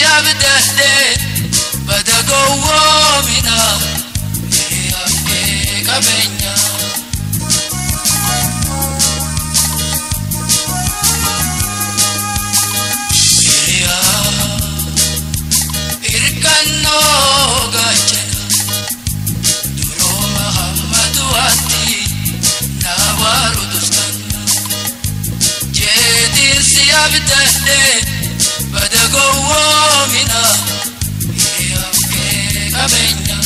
abdade badagowomina amke kabenya irkanno gachana duro Muhammadu ati nawaru dustan jedir si abdade badagowomina amke kabenya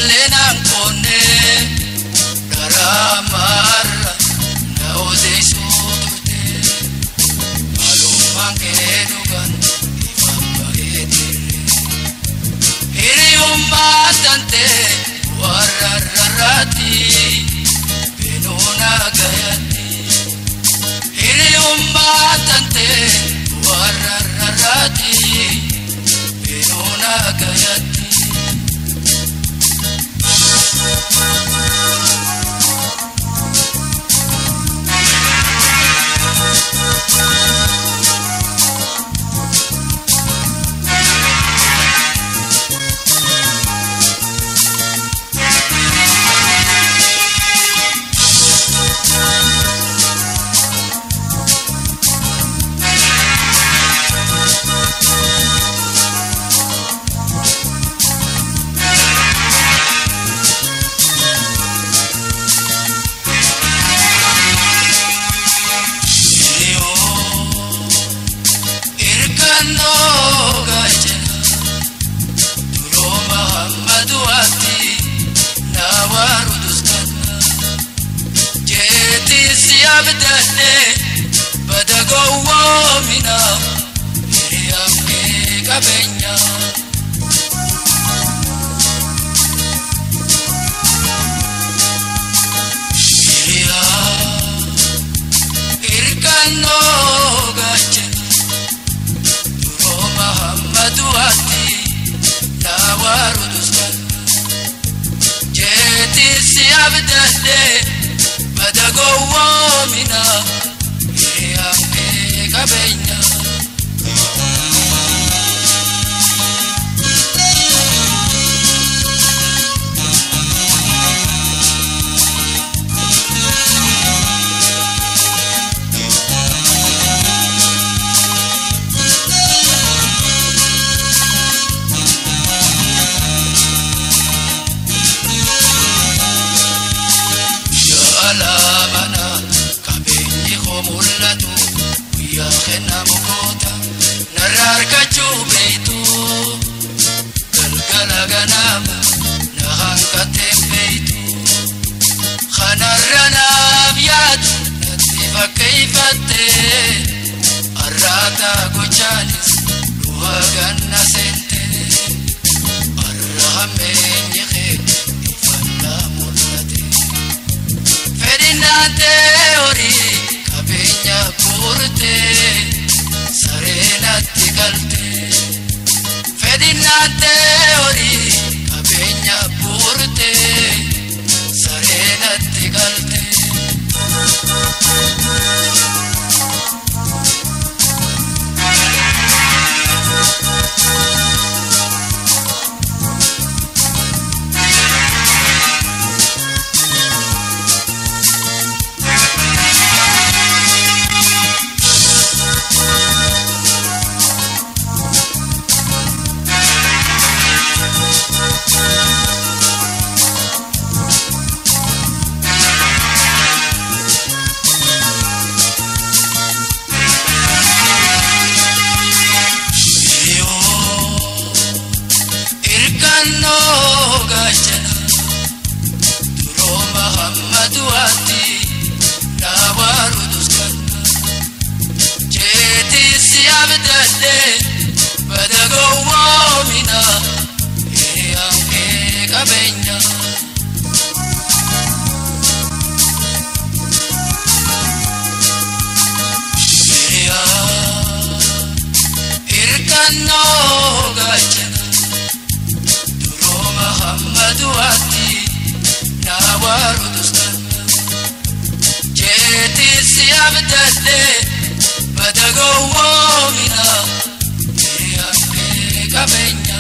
Lenang kone daramar na odeso turte malumang kenugan ipapaedire hiri ummatante warararati benona gayati hiri ummatante warararati benona gayati abdade badagowomina amke kabenya irkanno gachana duro Muhammadu ati nawaru dustan jeti si abdade badagowomina amke kabenya nararkachu beitu galgala ganama nahankatem beitu khanarana biyat natifa kayfate arrata gochanis luhaganna sente arrahamenye khe ifalla murate fedinate ori kabenya kurte sarenatti galte fedinate ori kabenya purte sarenatti galte abdadde badagowwoomina yaabdee qabeenya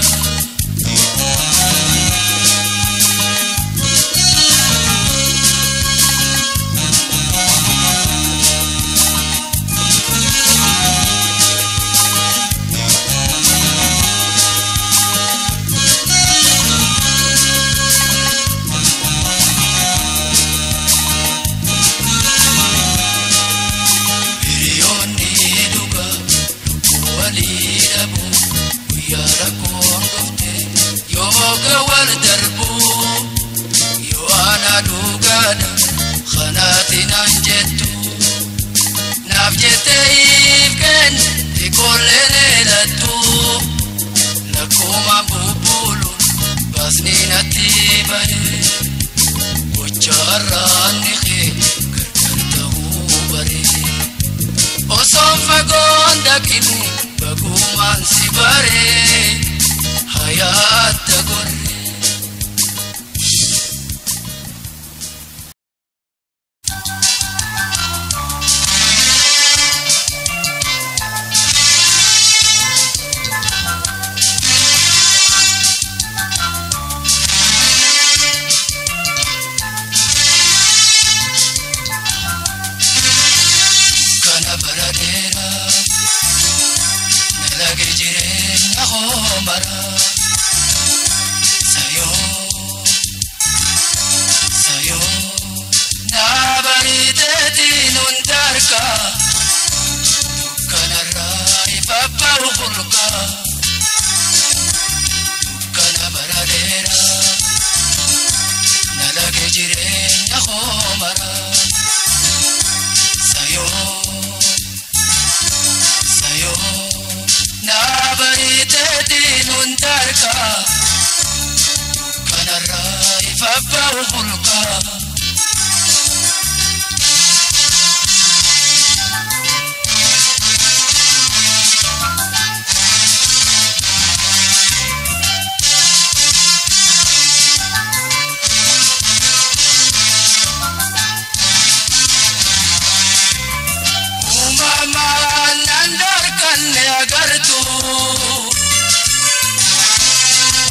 gawal darbu yoana dugada khanatina jettu nafjeteifken ikolene latu nakuma bubulu basnina tibahe ucharani khi garkantahu bare osofagonda kini baguman sibare hayat tagore kana baradera nalage jire nahomara sayo nabariteti nuntarka kanarra ifaparu khulka kana baradera nalage jire nahomara sayo nabariteti nuntarka kanarra ifaparu khulka agartu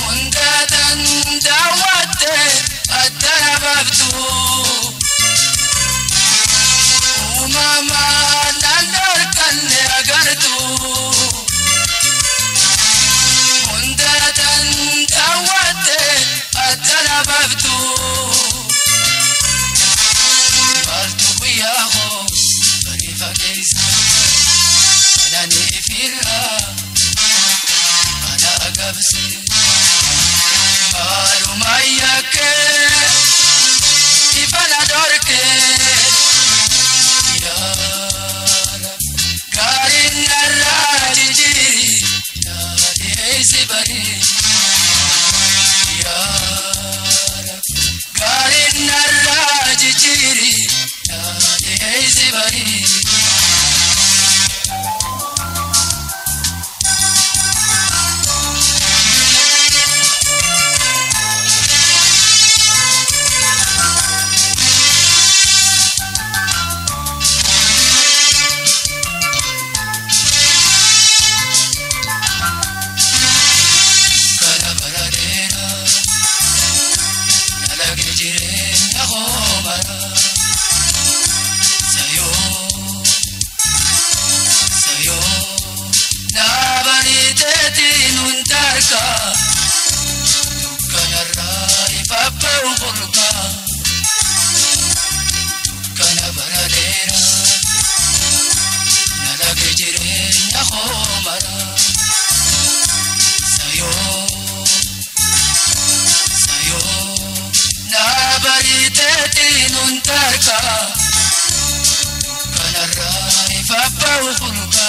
undatan dawate atarabtu umama nandarkan agartu undatan dawate atarabtu baltu biyaho barifa keisa nani firha ana agabse alumayake ifana dorke yara garin narajiri nadi sibari yara garin narajiri nadi sibari kanarra ifaparu khulka kana baradera nalage jirenya khomara sayo nabariteti nuntarka kanarra ifaparu khulka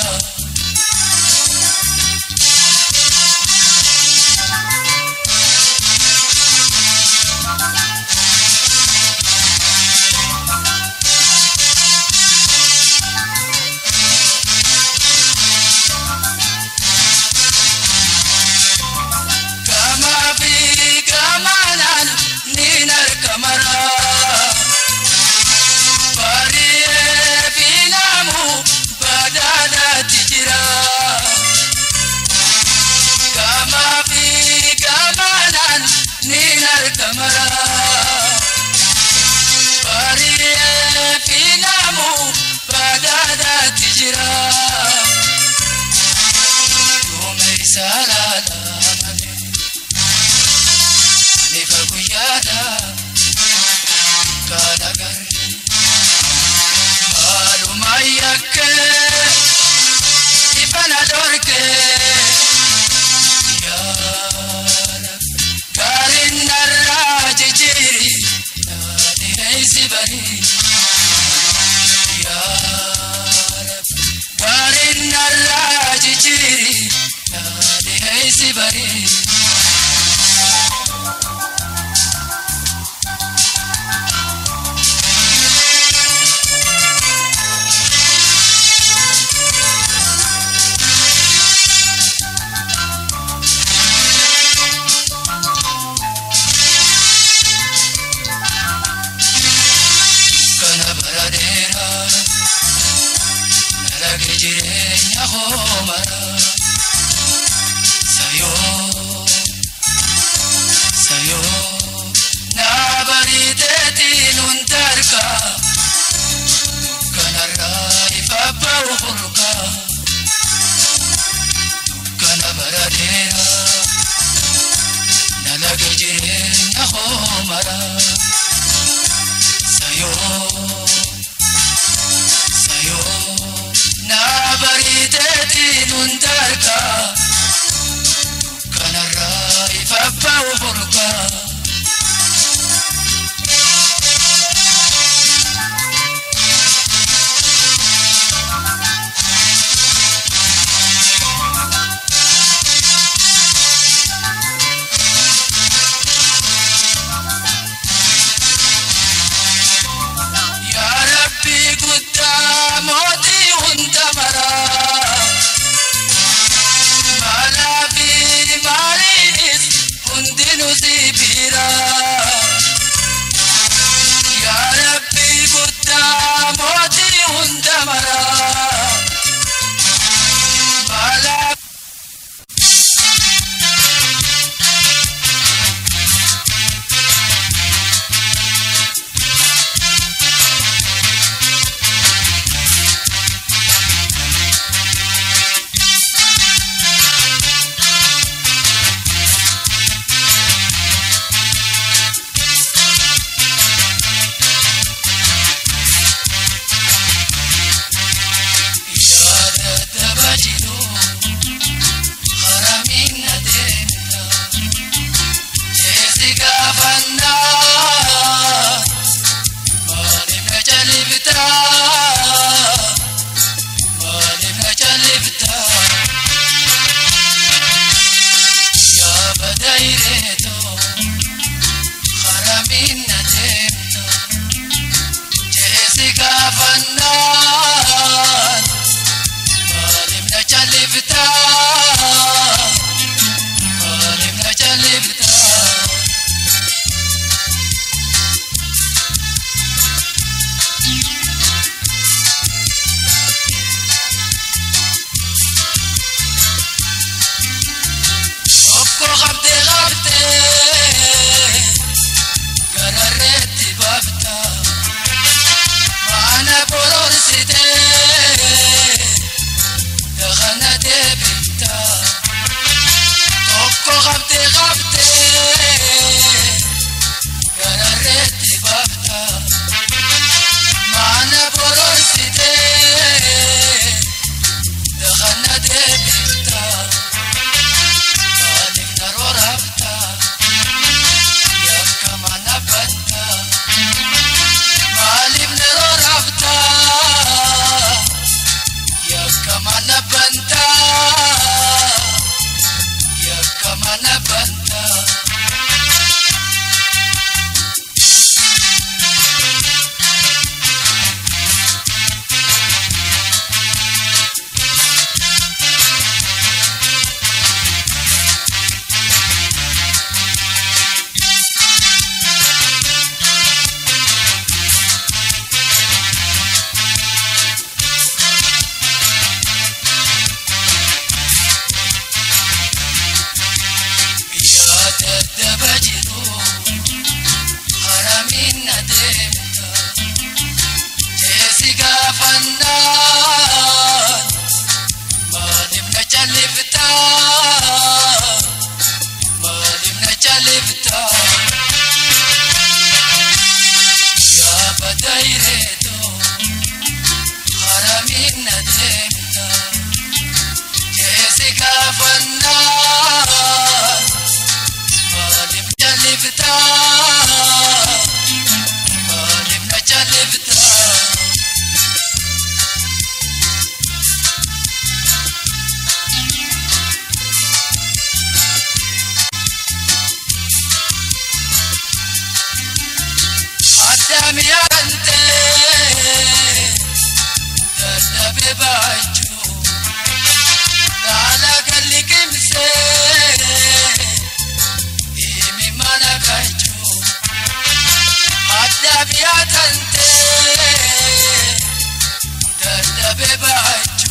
Kamara, Pari, Pina. jirenya homara sayo na bariteti nuntarka kanara ifapa uhurka kana baradera nalagi jirenya homara sayo na bariteti nuntarka kanara ifapa uhurka Darda bebachu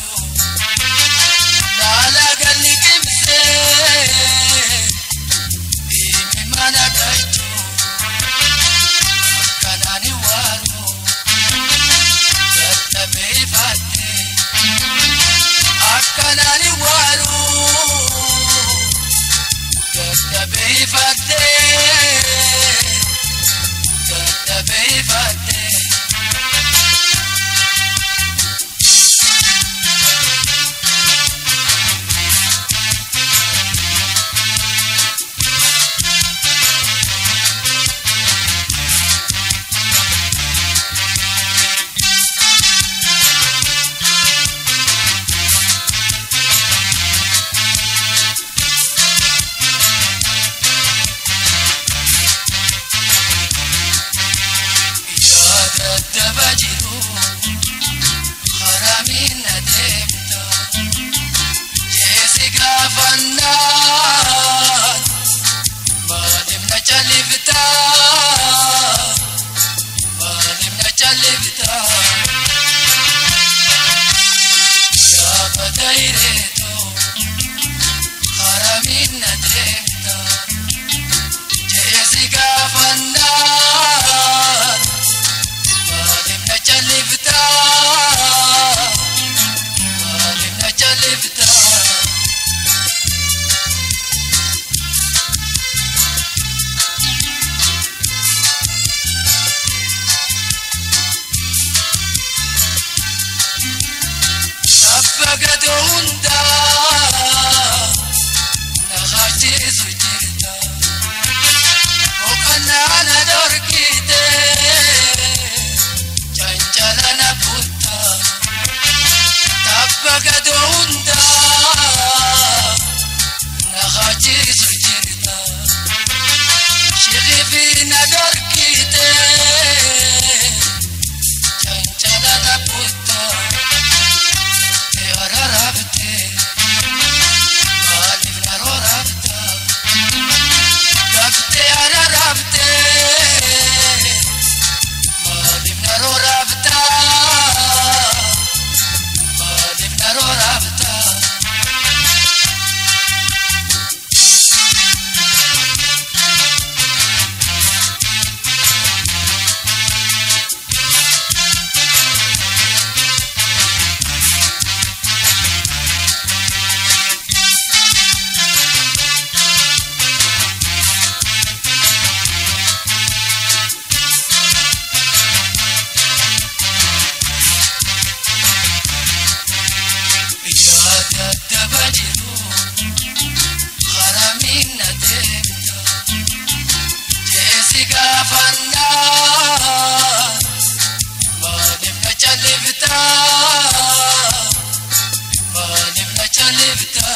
maaliif na chalifta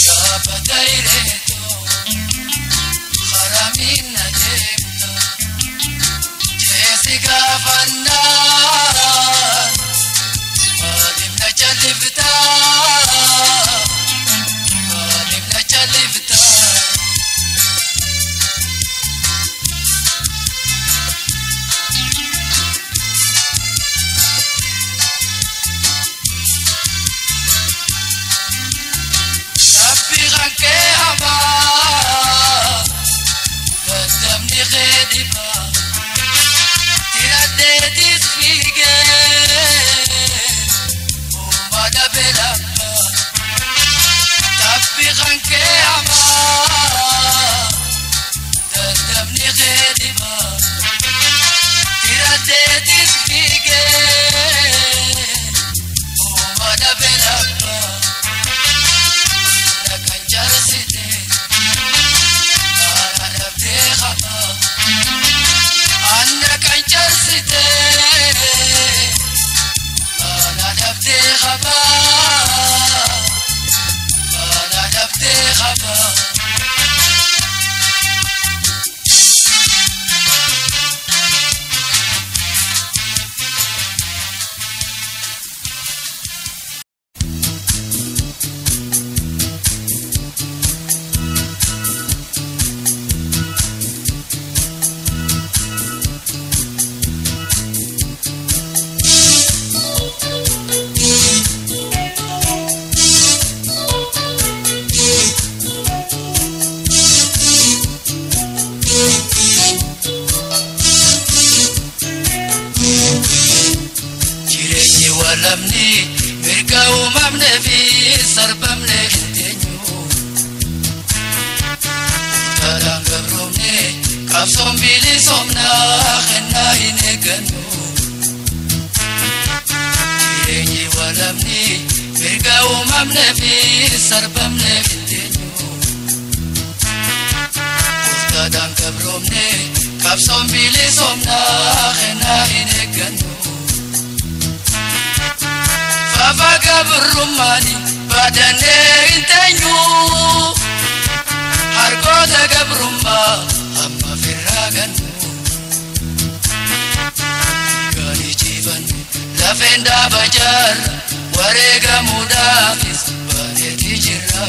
yaa badayreeto haramiin na deemta jeesi gaafannaan maaliif na chalifta maaliif na chalifta Ke haba dadamni khediba tirade disfige umada belaka tabighan ke haba dadamni khediba tirade disfige umada belaka Anna kan charsite ana dabte khaba ana dabte khaba lamni mirga umamne fi sarbamne hintenyu talang gabromne kapsom bili somna khenna ineganu yenyi walamni mirga umamne fi sarbamne hintenyu talang gabromne kapsom bili somna khenna ineganu Faga berumani badane intenyu hargoda gabrumma amma firaganu gani jivan lafenda bajar warega mudafis baneti jirra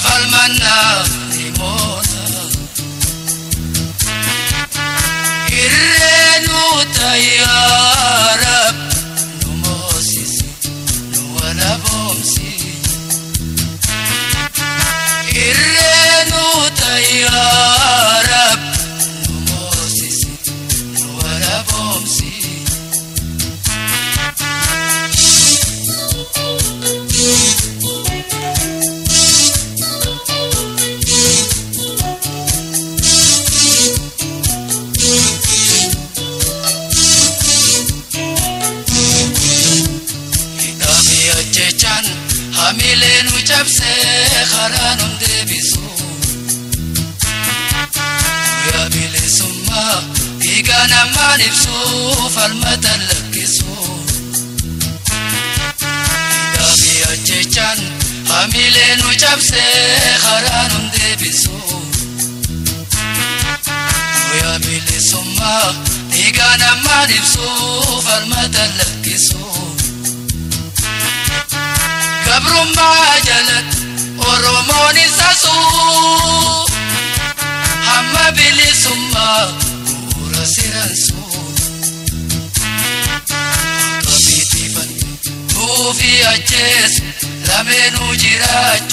falmanna limona irrenu tayyarab numosis nuwala bomsi irrenu tayyarab numosis nuwala bomsi Hamilenu chapse kharanum debisu ya bilisumma igana manifsu falmatan lakisu dabi achechan hamilenu chapse kharanum debisu ya bilisumma igana manifsu falmatan lakisu Gabrumma jalat oromoni sasu hamma bilisumma pura siransu kabitifan tufi aches lamenu jirach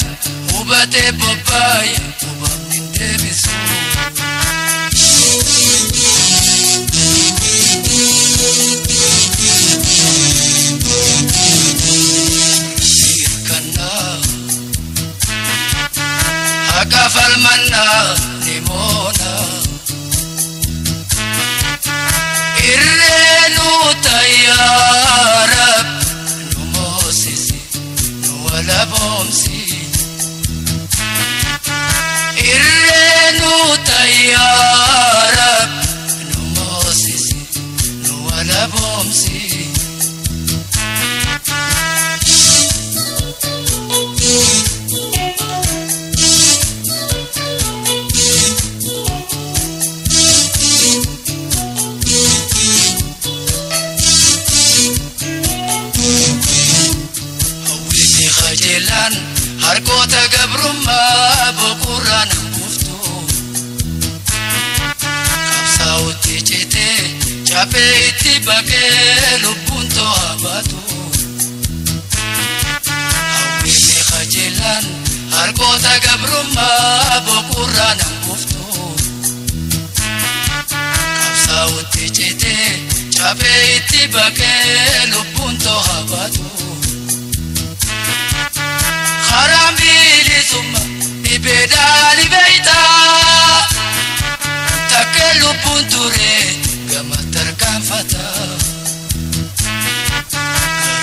ubate bobbay ubamnin debisu falmanna limona irrenu boomsi irreenu tayyaara nu moosisi nu wala boomsi harkoota gabrummaa boqorraan hanguftu qabsaa'utti citee caphee itti baqee lubbuun to'aa baatu hawwiifi qajeelaan harkoota gabrummaa boqorraan hanguftu qabsaa'utti citee caphee itti baqee lubbuun to'aa baatu Harambili ibedali beita takelu punture gamatar kanfata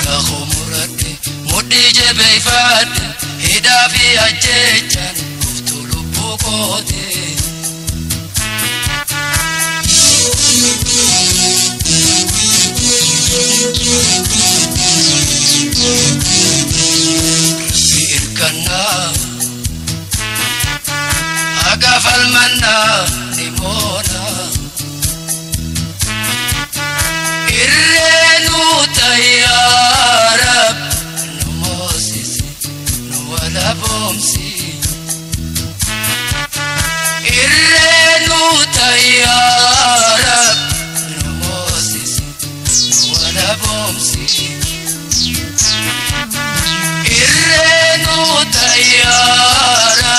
karaho murati mudi jebeifat hidafi ajechan kuftulu bukote agafal manna nimona irreenu tayyaara nu moosisi nu wala boomsi irreenu tayyaara nu moosisi nu wala boomsi irreenu tayyaara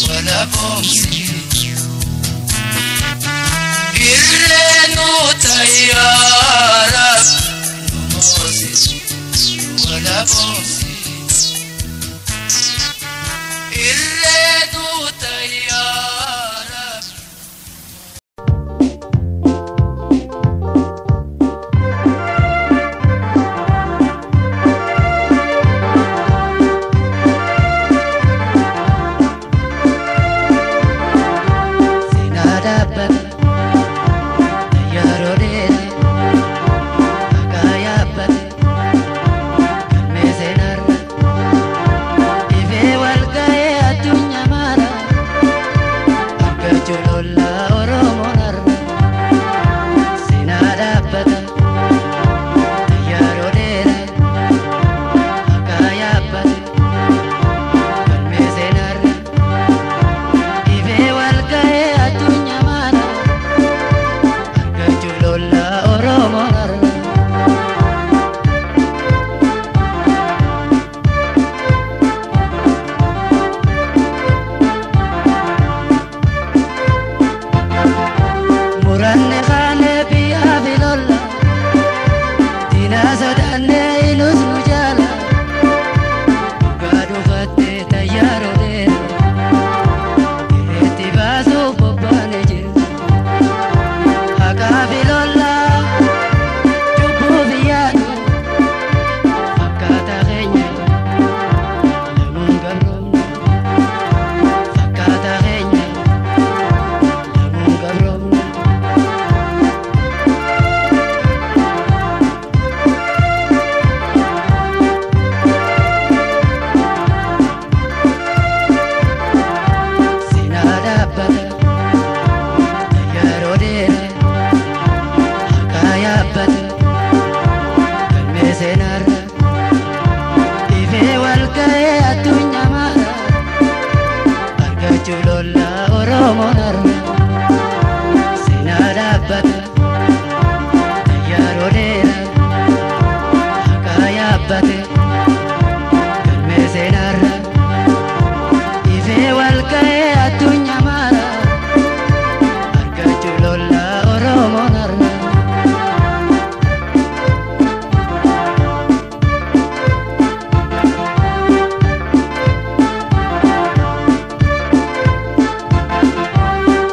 wala boomsi irreenu tayyaara nu moosisi wala boomsi irreenu tayyaara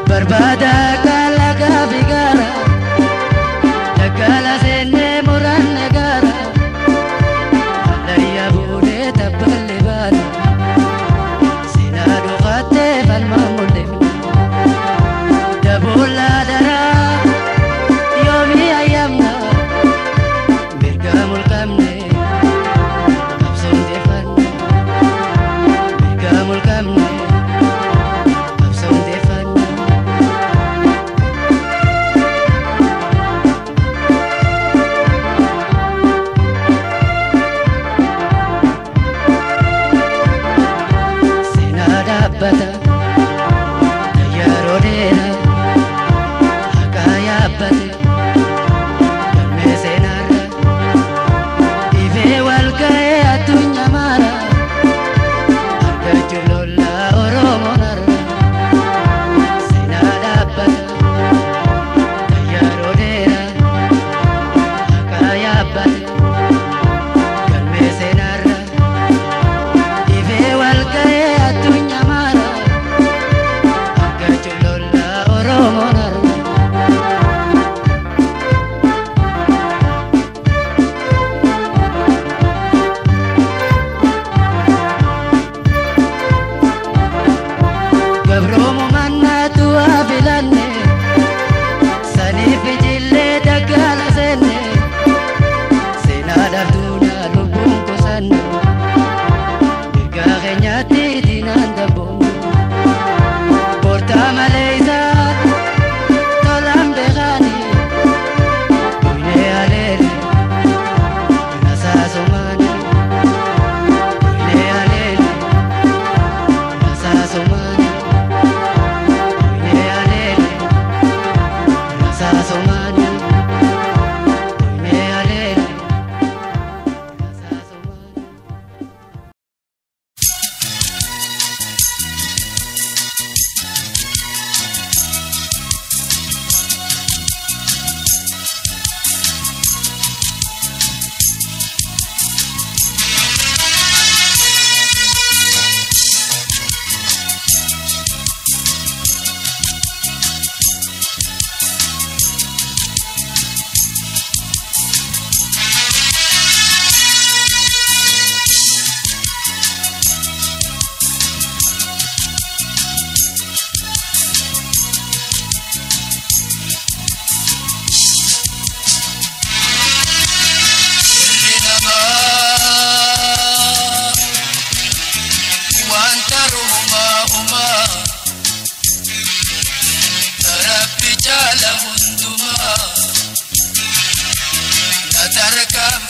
Barbada kala gabigara yaabbate galmee seenaarra dhibee wal ga'ee addunyaa mara argachuuf lollaa Oromoon har'a seenaa dhaabbata xayyaaroo dheeraa haqaa yaabbate galmee seenaarra dhibee wal ga'ee addunyaa mara argachuuf lollaa Oromoon har'a Gabroomu mannaatu afilanne saniif ijillee daggaala seenne seenaa dhabduudha lubbuun kusanne mirgaa keenyaatti diinaan dabboomne boortaa malee isaa tolaan beekaani duynee aleele nasaa somaani duynee aleele nasaa somaani Somali, me alele, Rasa Somali.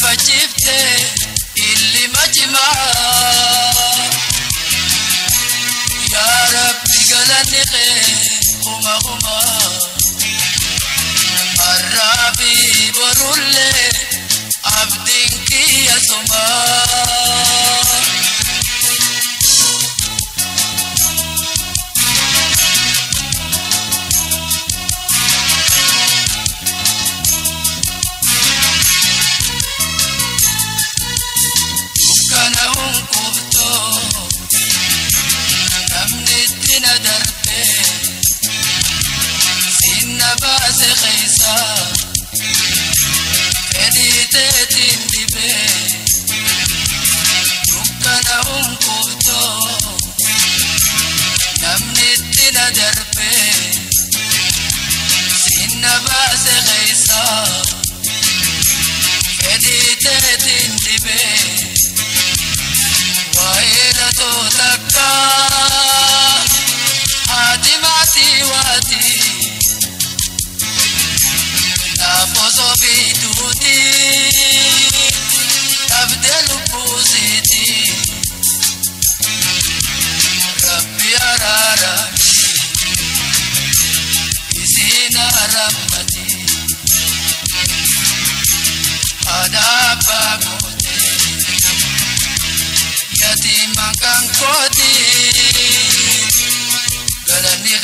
Fajifte illi majma ya Rabbi galani khe huma Arabi borulle abdin ki asma base khaysa edite tindibe dukkana unkuto namni tina darbe sinna base khaysa edite tindibe waira to takka adimati wati Poso biduti tabdelu pusiti Rabbi ararami isina rahmati adapa kote yatiman kan koti galani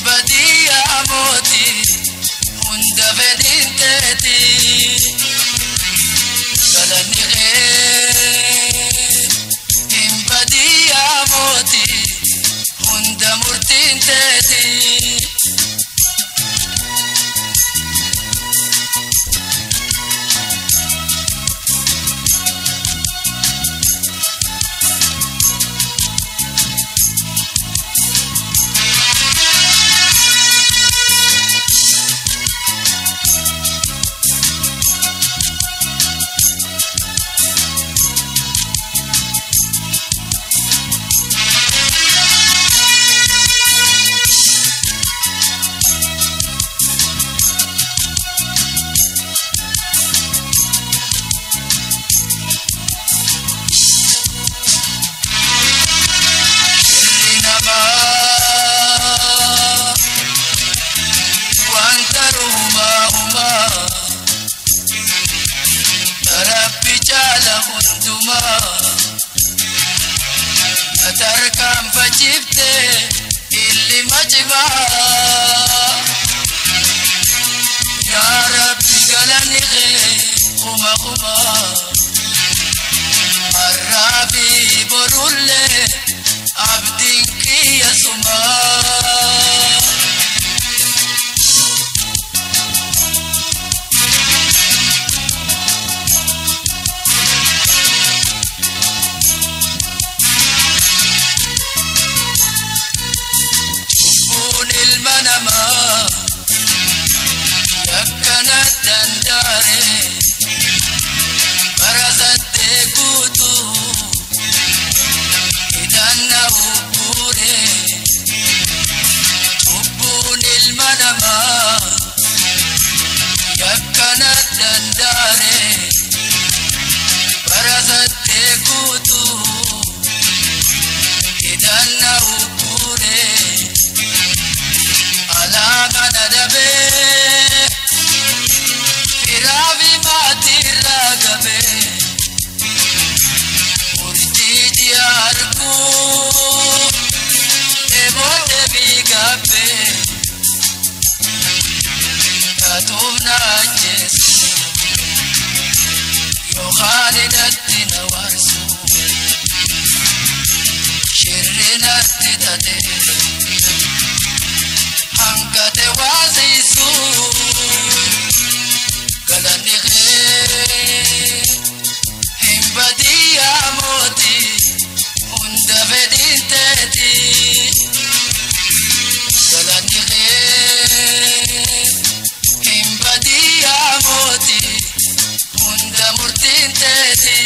Badia moti hunda vedinteti galani badia moti hunda murtinteti jala hunduma atarkam fajibte illi majba ya rabbi galani khuma khuma arabi borulle abdinki yasuma المنما يكنت دنداري برزت كوتو إذا بوري حبون المنما يكنت دنداري برزت كوتو إذا بوري ala ganadabe firavi matira gabe urti diarku emote bigabe katuna jes yohanidatti nawarsu shirrinatti tate Angkate wazisu galani himbadia moti unda vedinteti galani himbadia moti unda murtinteti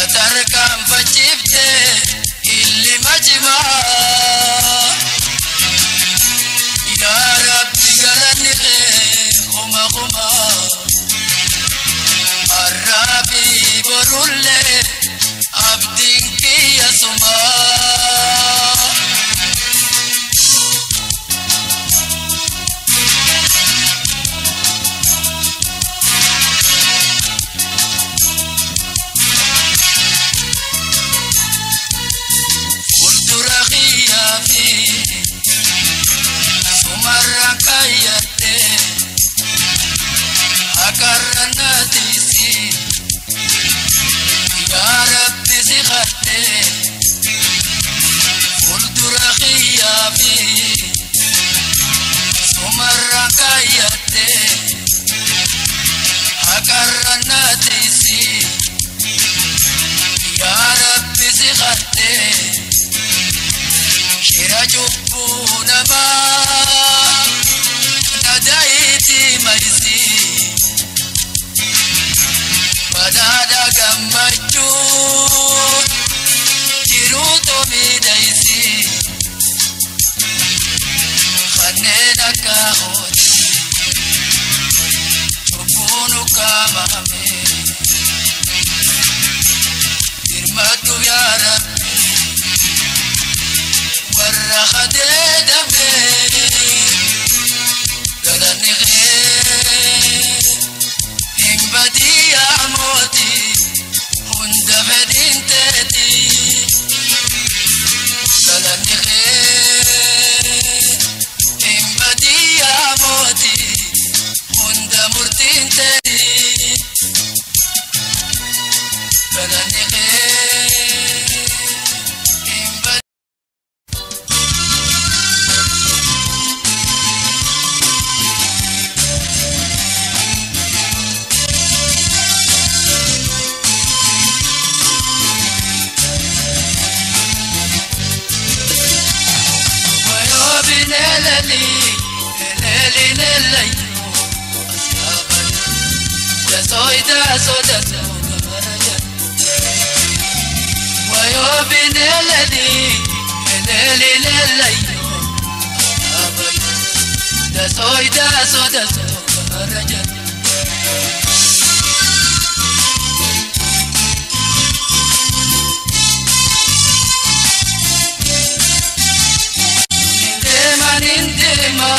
natarkam fajibte illi majma ya rabbi galani khuma khuma arabi borulle abdinki yasuma Sumarakayate akaranatisi ya rabbi sikhate urdurakhiyafi sumarakayate akaranatisi ya rabbi sikhate shirajubuna ma nadaiti maisi badada gammachu jiruto midaisi khanena kahoti chubunu kamame irmatu ya rabbi warra khadeda be galani himbadia moti hunda vedinteti galani himbadia moti hunda murtinteti galani soida soda wayo bineladi meneli lelayo abayo da soida soda Indema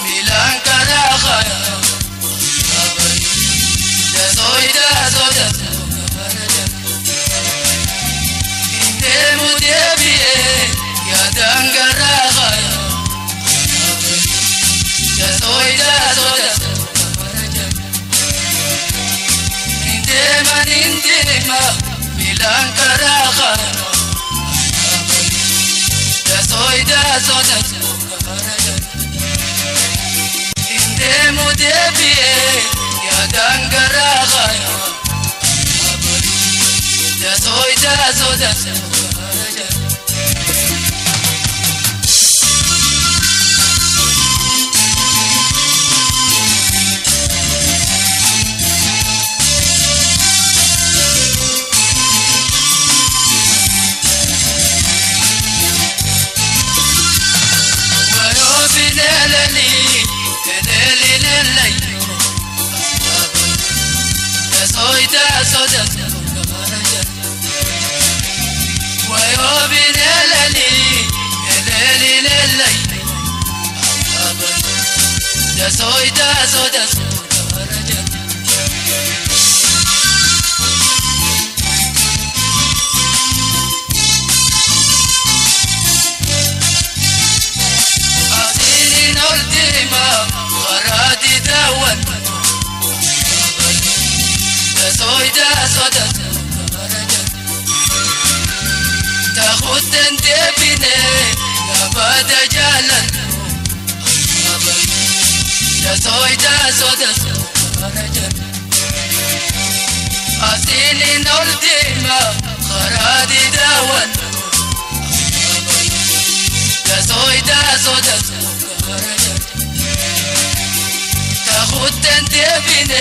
milan karakhaya abayo da soida soda indemu debiye ya dangarakhaya abayo da soida soda indema milan karakhaya abayo da soida soda Indemu debiye ya dangarakhaya abayo da soida soda wayo binelani soida soda wayo binelali eleli lelai da soida soda asini noltima waradi dawan soida soda تاخد انت بنا يا بعد جلال يا soida soda أصيلي نولديما خرادي داون يا soida soda تاخد انت بنا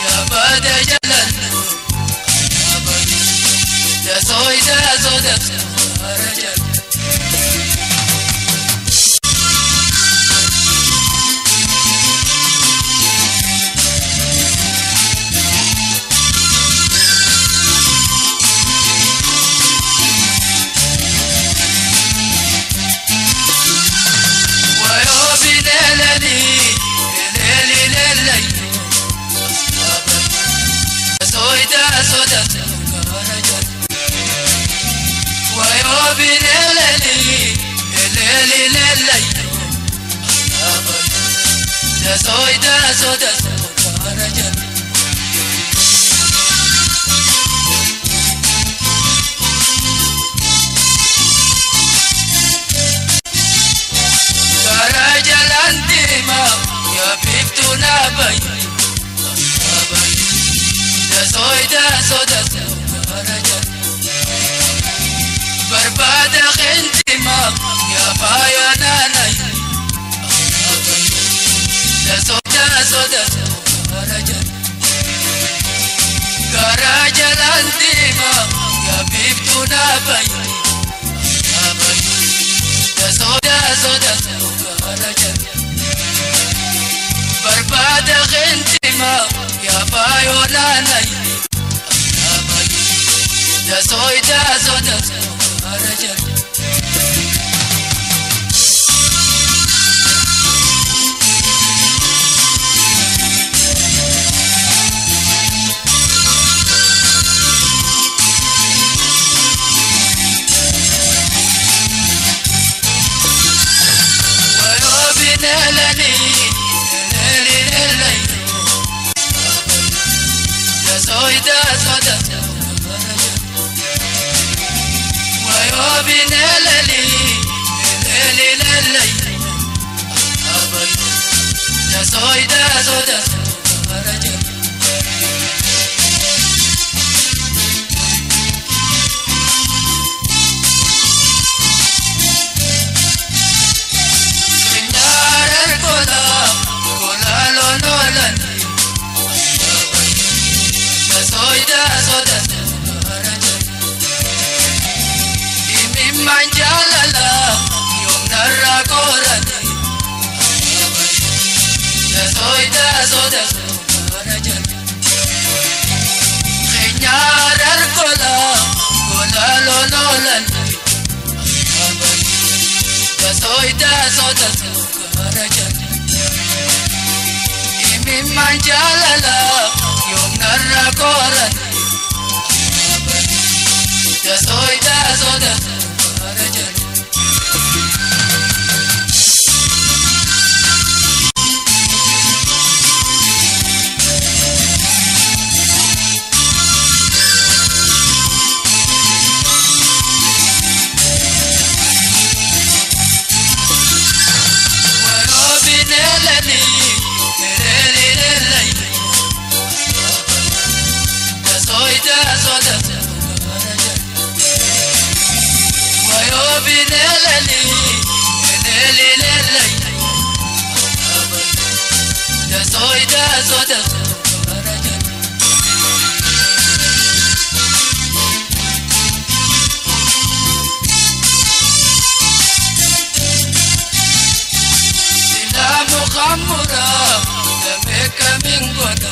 يا بعد جلال يا soida soda wayo binelali leli lelai soida soda wayo binelali leli lelai abayo da soida soda Jalan Dima ya Piptuna bayi abayo da soida soda Barbada khintima ya bayananay abayo da soida soda Gara Jalan Dima ya Piptuna bayi abayo da soida soda Barbada khintima ya bayananay abayo da soida soda wayo binelani leli lelai da soida soda wayo binelali leli lelai abayo da soida soda soda rajan Kenyarar kola kola lololan Soda soda rajan Imi manjalala yung narakoran Soda soda rajan Kamura, dame kamingoda.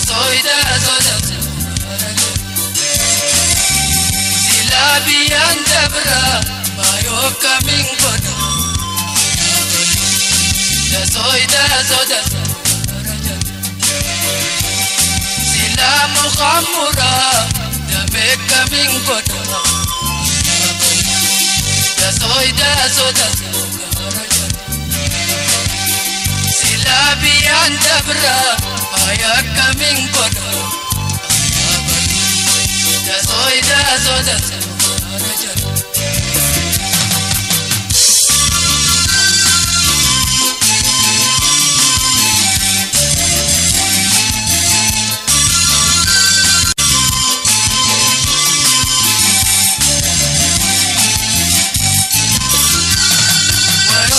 Soida soda. Silabi andabra, mayo kamingoda. Soida soda. Silamu kamura, dame kamingoda. Soida soda. Silabi andabra ayak kaming kodo soida soda rajan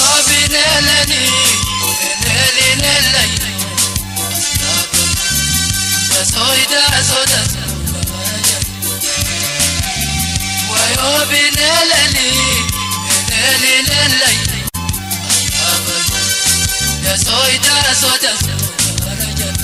wa binelani Soida soda wayo binelani nelilelai ya soida soda rajan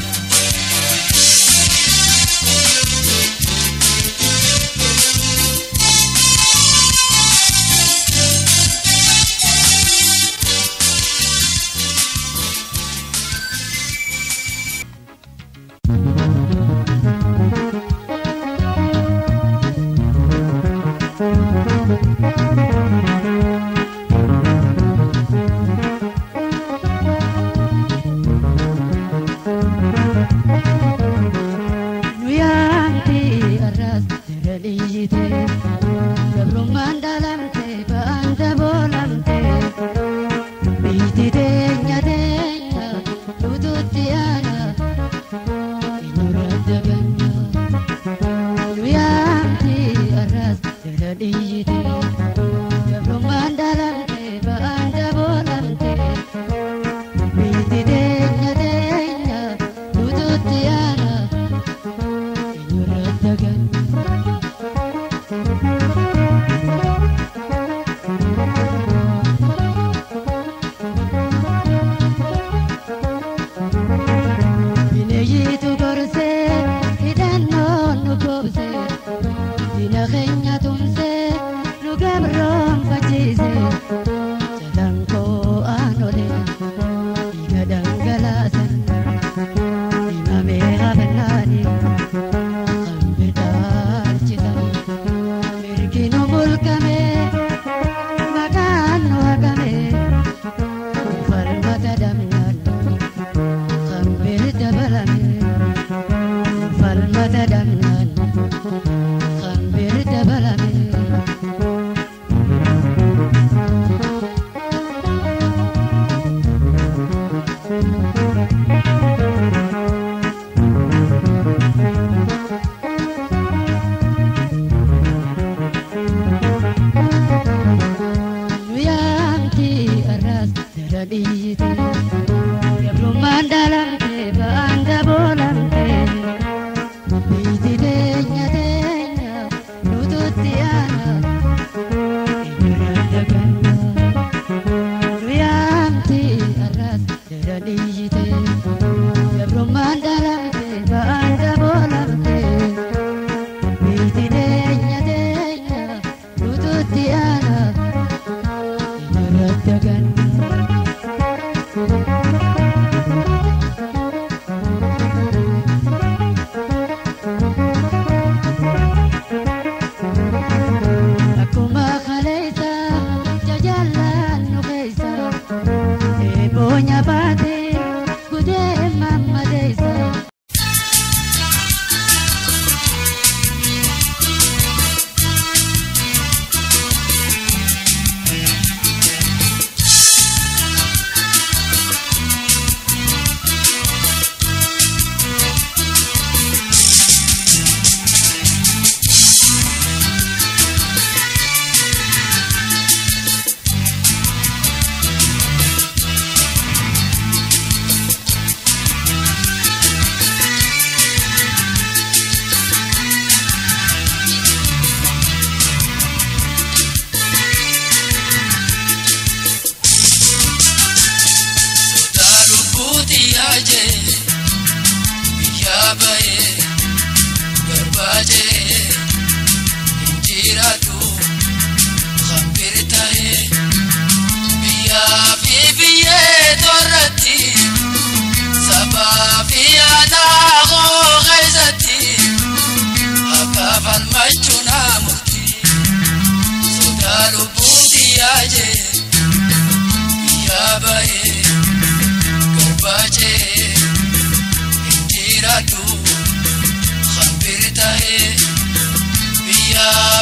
Mandalam te banda bolam te,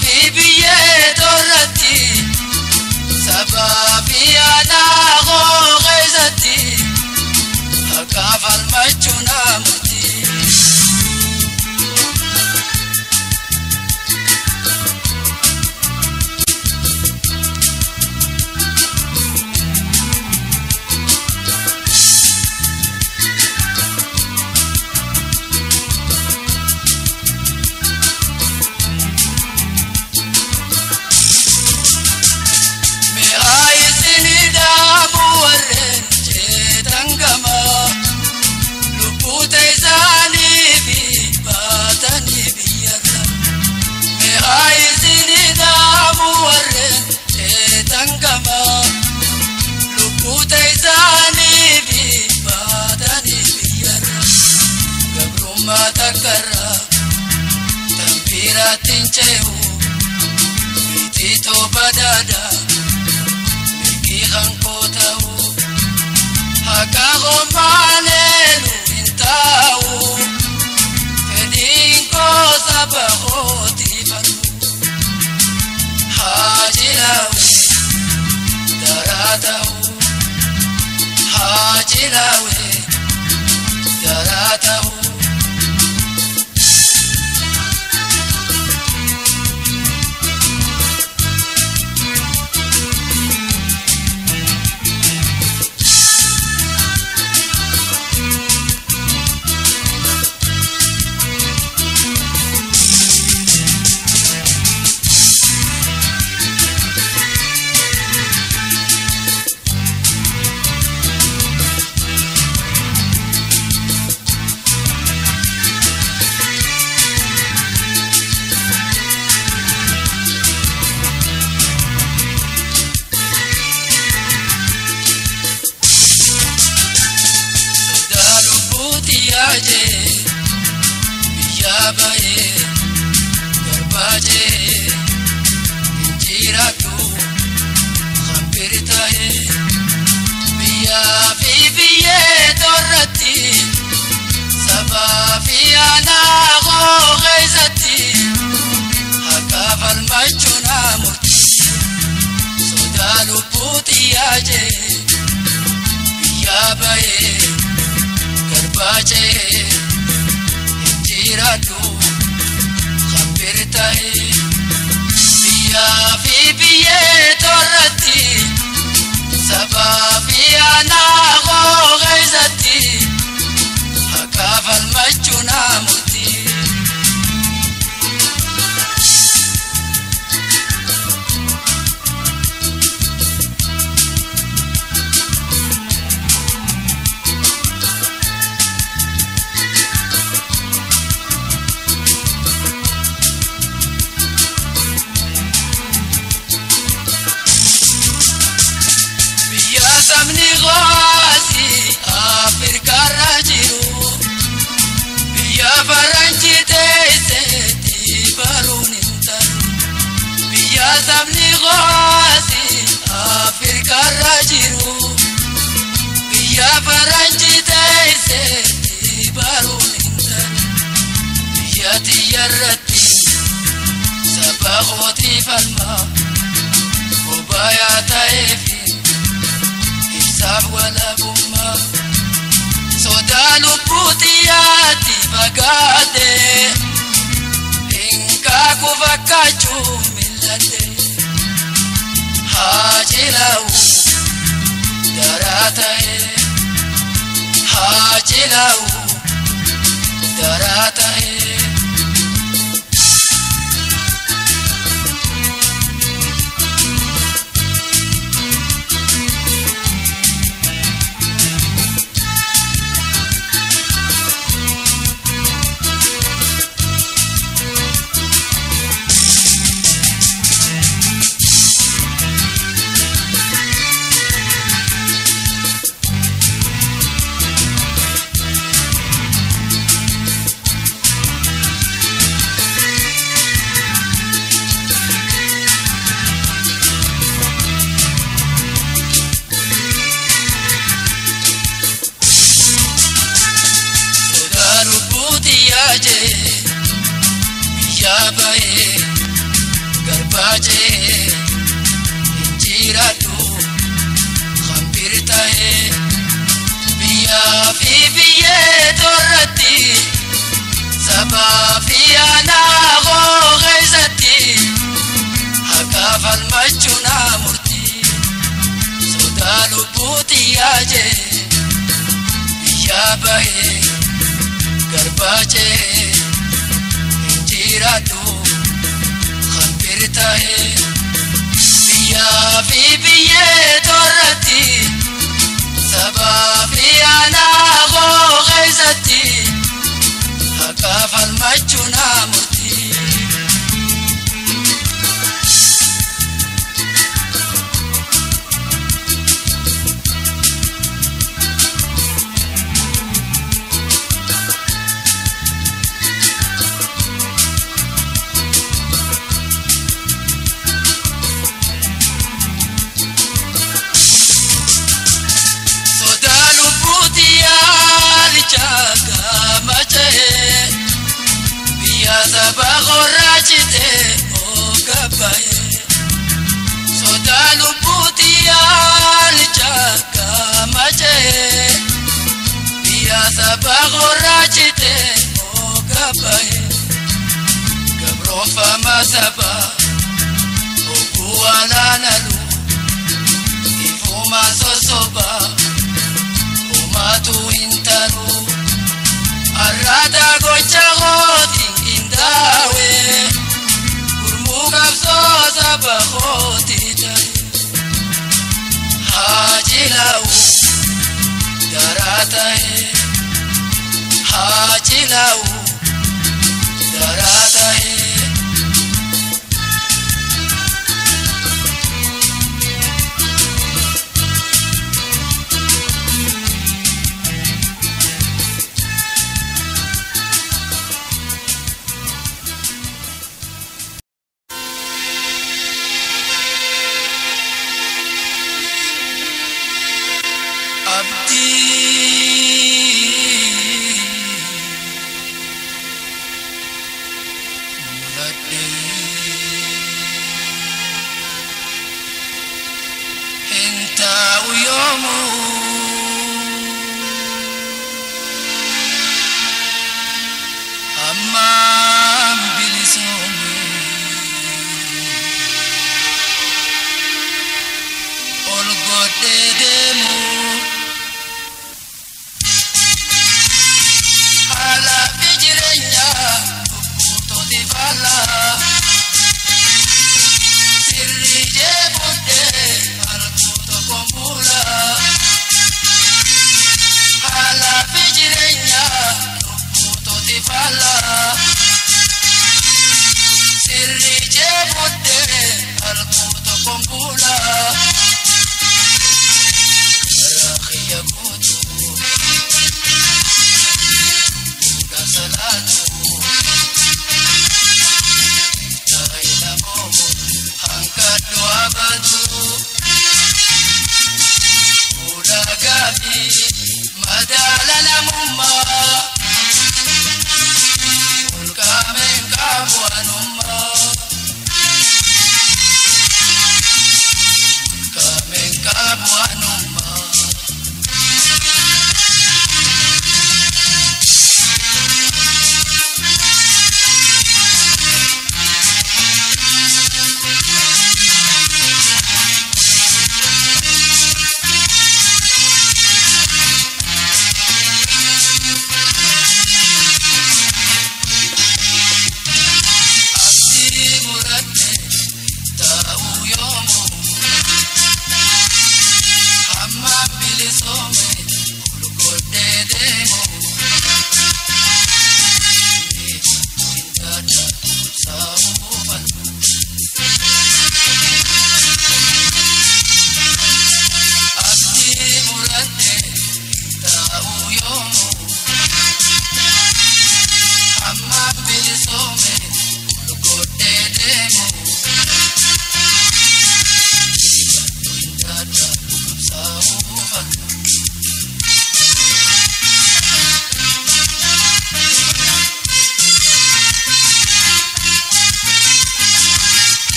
في بيت الرتي سبابي أنا غيزتي هكاف المجنة متي ما تكرر تنبيرات تنشيو بيتيتو بدادا ميكي غنكوتاو هكاغو ماليلو انتاو فدينكو سبخو تيفانو حاجلاوي دراتاو حاجلاوي دراتاو biya baye garbaje injiratu khampirta hai biya fi biye dorati sabafi ana ghaizati hakaf al majuna muti sodalu putiyaje biya baye garbaje injiratu khampirta hai biya fi biye dorati sababi ana ghaizati hakaf al majuna muti samni ghazi Afrika rajiru biya faranji teise tibarunintan biya samni ghazi Afrika rajiru biya faranji teise tibarunintan biya tiyarati sabaghoti falma ubaya taifi ولا بما سودانو بوتياتي بغادي إنكا كوفاكاچو ملاتي حاجلاو دراتاي حاجلاو دراتاي biya baye garbaje injiratu khambirtae biya fi biye torati saba fi ana go ghaizati hakafal machuna murti sodalu putiyaje biya bahe garbaje injiratu khambirtae biya fi biye torati saba fi ana go ghaizati hakafal machuna murti sabagorachite o kapaye sodalu putial chaka mache biya sabagorachite o kapaye gabrofa masaba o kualanalu ifuma sosoba o matu intalu arada gochagoti dawe kurmugab so sabahoti dai hajilau daratae hajilau daratae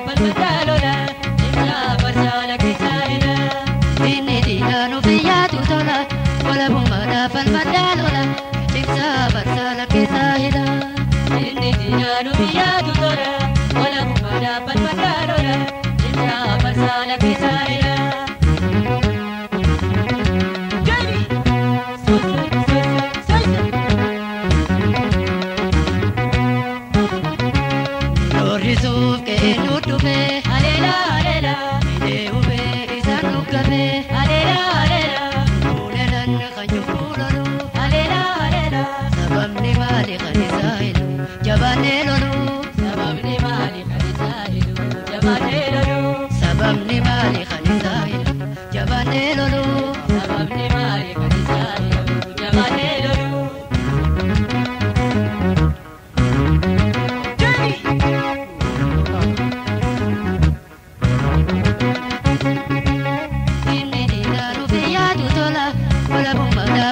palmatalola, imsa barsala kisahila. Inni dinanu fiyatu tola, wala bumada palmatalola, imsa barsala kisahila. Inni dinanu fiyatu tola, wala bumada palmatalola, imsa barsala kisahila. Risuuf keenu dhufe aleela aleela deemufe isaan dhuggafe aleela aleela muulelan kan jubbuulolu aleela aleela sababni maali kan isaa hilu jabaannee lolu sababni maali kan isaa hilu jabaannee lolu sababni maali kan isaa hilu jabaannee lolu sababni maali kan isaa hilu jabaannee lolu.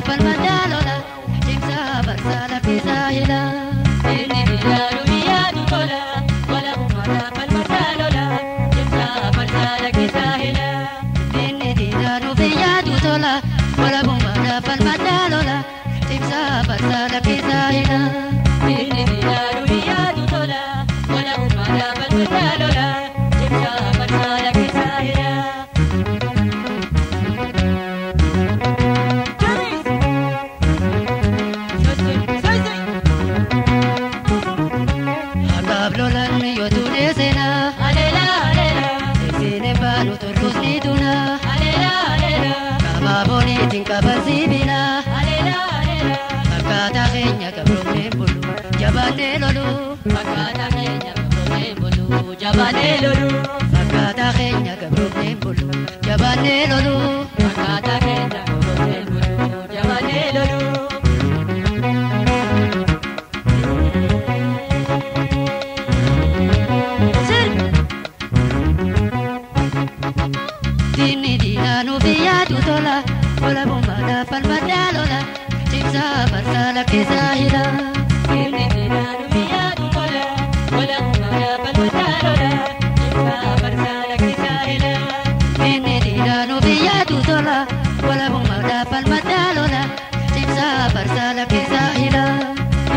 Palmatalola, imsa barsala kisahila. Inni dinanu biyadu tola, wala bumada palmatalola, imsa barsala kisahila. Inni dinanu biyadu tola, wala bumada palmatalola, imsa barsala kisahila. Inni dinanu biyadu tola, wala bumada palmatalola, imsa barsala kisahila. Lolan yo tu desena alela alela sine banu turkus ni tuna alela alela kama boni tinka basibina alela alela akata kenya kabrone bulu jabane lolu akata kenya kabrone bulu jabane lolu akata kenya kabrone bulu jabane lolu akata kenya kabrone bulu jabane lolu. Inni dinanu biyadu tola, wala bumada palmatalola, imsa barsala kisahila. Inni dinanu biyadu tola, wala bumada palmatalola, imsa barsala kisahila. Inni dinanu biyadu tola, wala bumada palmatalola, imsa barsala kisahila.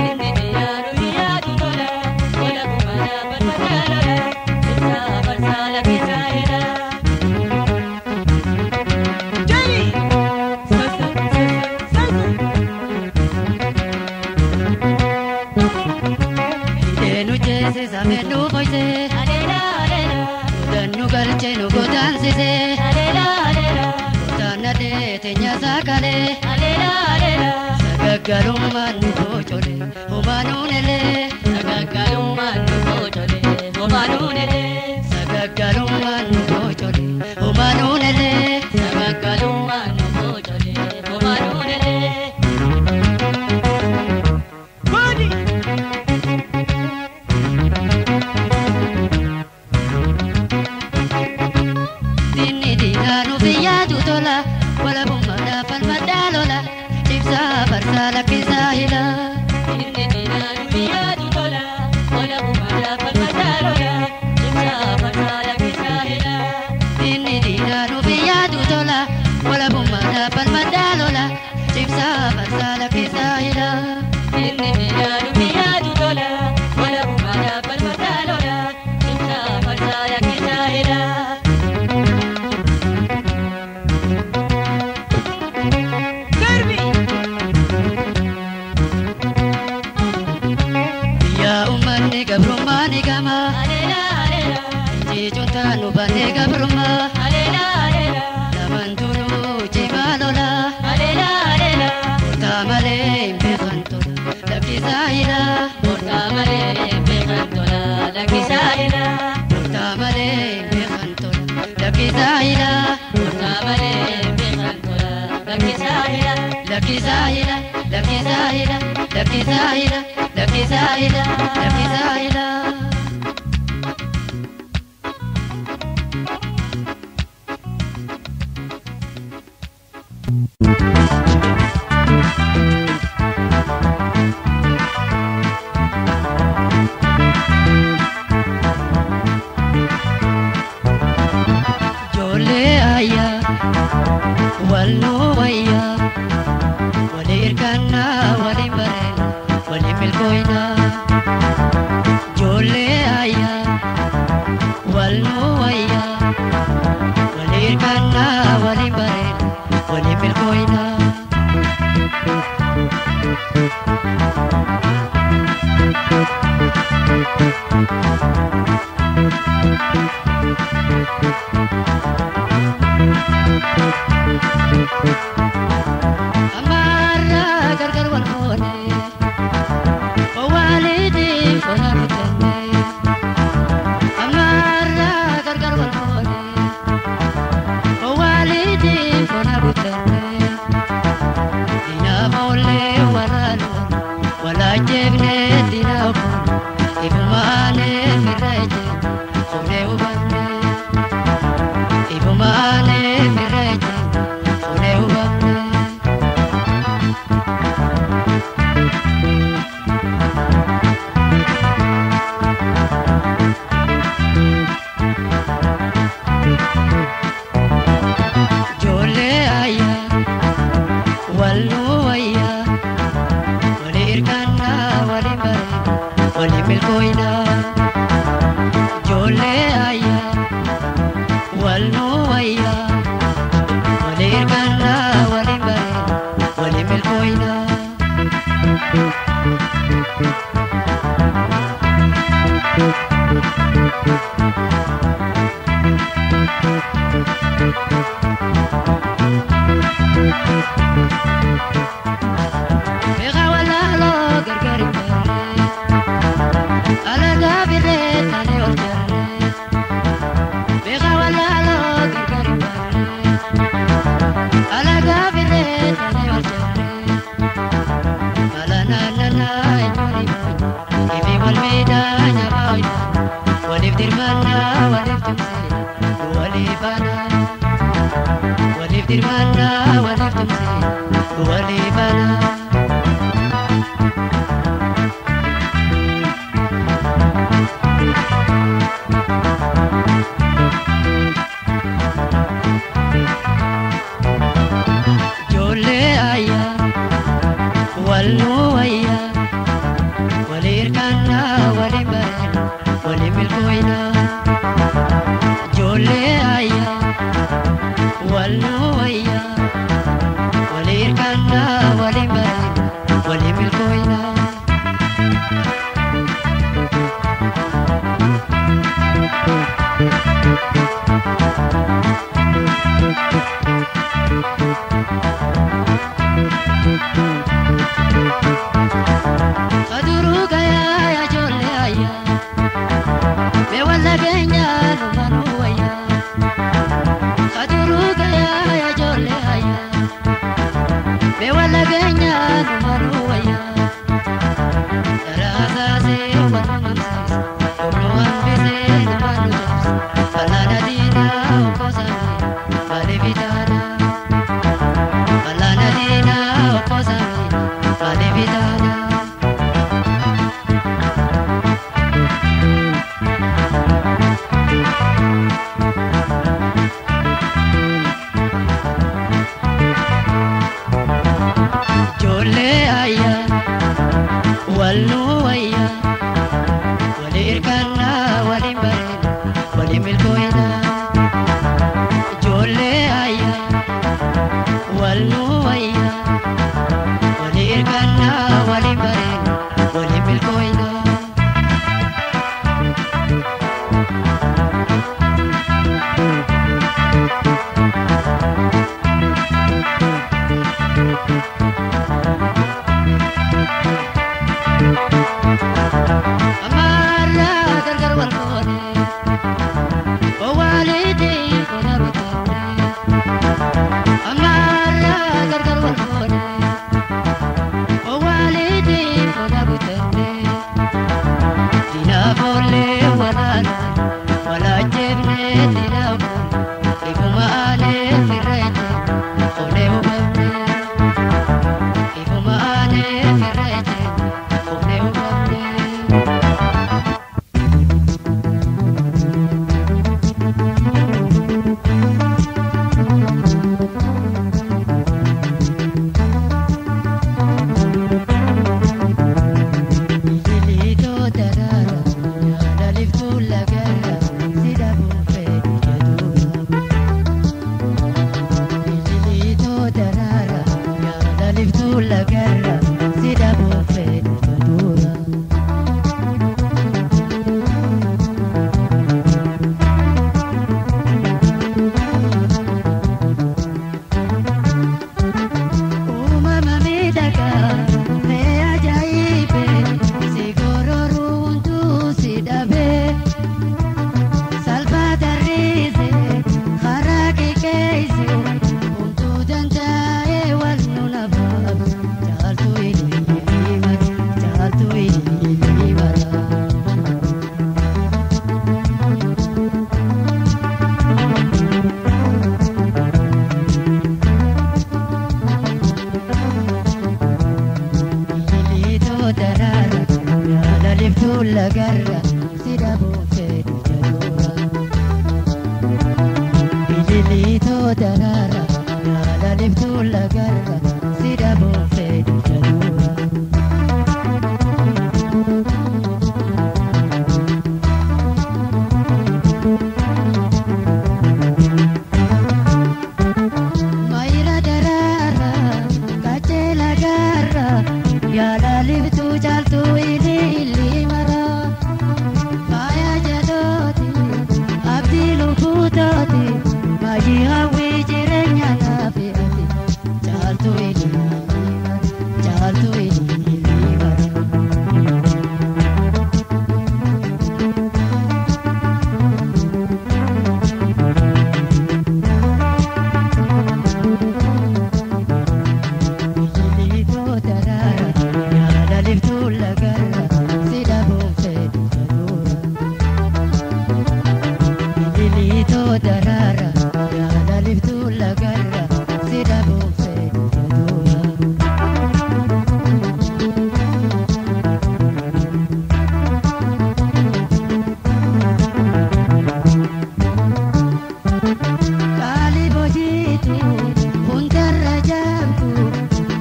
Inni dinanu biyadu tola, wala bumada palmatalola, imsa barsala kisahila. Samenu voise alela alela danu garche no godansise alela alela godana de tenya sakale alela alela sagaggalumma nu bochole homanunele sagaggalumma nu bochole homanunele sagaggalumma nu bochole homanunele sagaggalumma nu bochole homanunele. Wala bumada palmatalola, imsa barsala kisahila. Inni dinanu biyadu tola, wala bumada palmatalola, imsa barsala kisahila. Inni dinanu biyadu tola, wala bumada palmatalola, imsa barsala kisahila. Inni dinanu biyadu tola, wala bumada palmatalola, imsa barsala kisahila. Gabrumani gama alela alela jijonta no bane gabruma alela alela lamantulu jimalola alela alela portamale imbekantola lakisaila portamale imbekantola lakisaila portamale imbekantola lakisaila portamale imbekantola lakisaila lakisaila lakisaila lakisaila lakisaila lakisaila. والنوية وليركنا ولمرن ولملكوينا جولي آيا والنوية وليركنا ولمرن ولملكوينا Amarra gargar walhone Walidi fona mutane Amarra gargar walhone Walidi fona mutane Dina mole walalo wala jebne dina kun Ibumane miraje fone ubane Ibumane miraje fone ubane Jole aya walnuaya walirkana walimare walimilkoina Jole aya walnuaya walirkana walimare walimilkoina Bega wala lo gargari bare ala gabire tane orjare Bega wala lo gargari bare ala gabire tane orjare ala nana ejori ibi wal medanya boy walif dirmana walif tumsina walibana walif dirmana walif tumsina walibana Jole aya walnuaya walirkana walimare walimilkoina Jole aya walnuaya walirkana walimare walimilkoina Aduru gaya ya jole aya me wala genya no manuaya Aduru gaya ya jole aya me wala genya no manuaya Taraza se wanamse Uruan bise no manus Alana dina opozame Vale vitana Alana dina opozame Vale vitana Jole aya walnuaya walirkana walimare walimilkoina Jole aya walnuaya walirkana walimare walimilkoina Amarra gargar walhone darara yaada libtuu lagarra sida boofee dukkanuura. Mayira darara kachee lagarra yaada libtuu jaaltuu ili mara faaya jalooti abdii lubbuutooti. Maji hawi jirenya nafi ati jaltu ini mara Bijili to darara yaada libtuu lagarra sida boofee dukkanuura. Bijili to darara yaada libtuu lagarra sida boofee dukkanuura. Kaali bojiitu hundarra jaamtu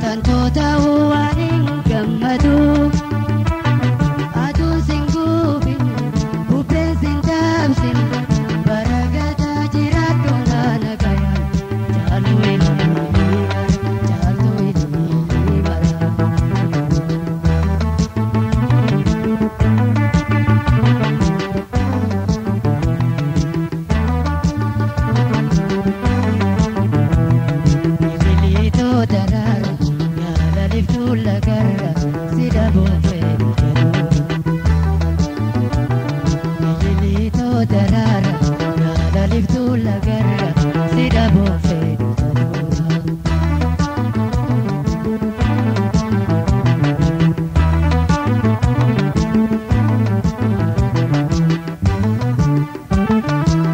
tantoota waan hin gammadu. Aduun sin guubin bubbeen sin taabsin baragataa jiraadhu naana gayaan jaaltu inni mara. Bijili to darara yaada libtuu lagarra sida boofee dukkanuura. Bijili to darara yaada libtuu lagarra sida boofee dukkanuura.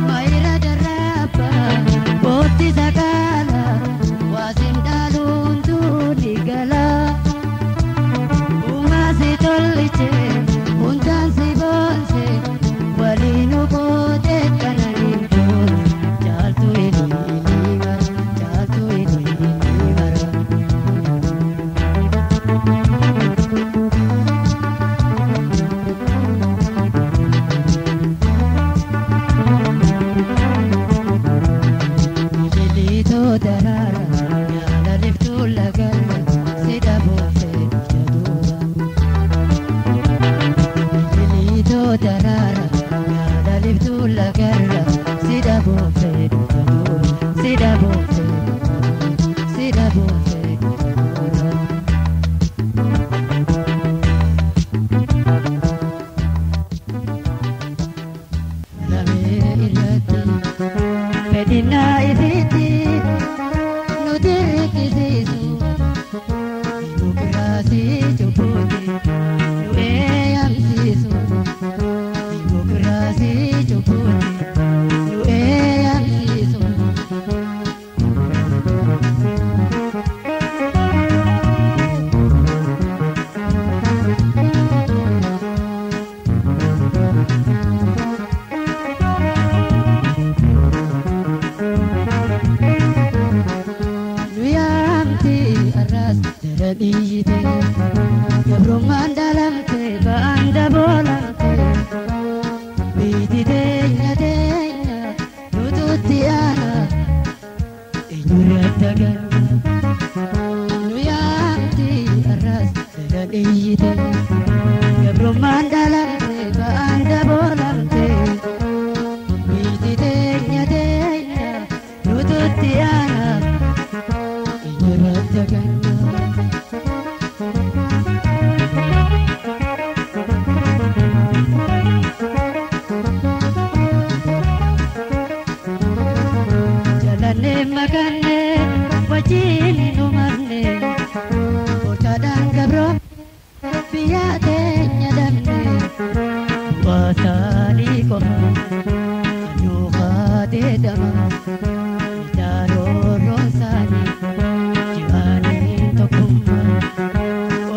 Mayira daraba bootti sagala waasin dhaaluun tuuli gala. Uumasi tolche hundaan si boonse waliin oboote kananiin boonse jaaltu inni mara. Bijili to darara yaada libtuu lagarra sida boofee dukkanuura. Bijili to darara yaada libtuu lagarra sida boofee dukkanuura. Sida boofee dukkanuura. Lamee irratti fedhinnaa ifitti nuti rikkisiisu dimokiraasii cubbuuti nu eeyyamsiisu. Dimokiraasii cubbuuti nu eeyyamsiisu. Nuyaamti arras dadhiite gabrummaan dhalamte ba'aan daboolamte. Biiti teenya nututti aana eenyurratti agarra. Nuyaamti arras dadhiite gabrummaan dhalamte ba'aan daboolamte. Biiti teenya nututti aana eenyurratti agarra. Jalannee makannee wajjin hin uumamne bootaadhaan gabroom biyya teenya damne. Waasaanii qofa kan nuufaatee dama ijaarorroon isaanii ji'aanii tokkummaa.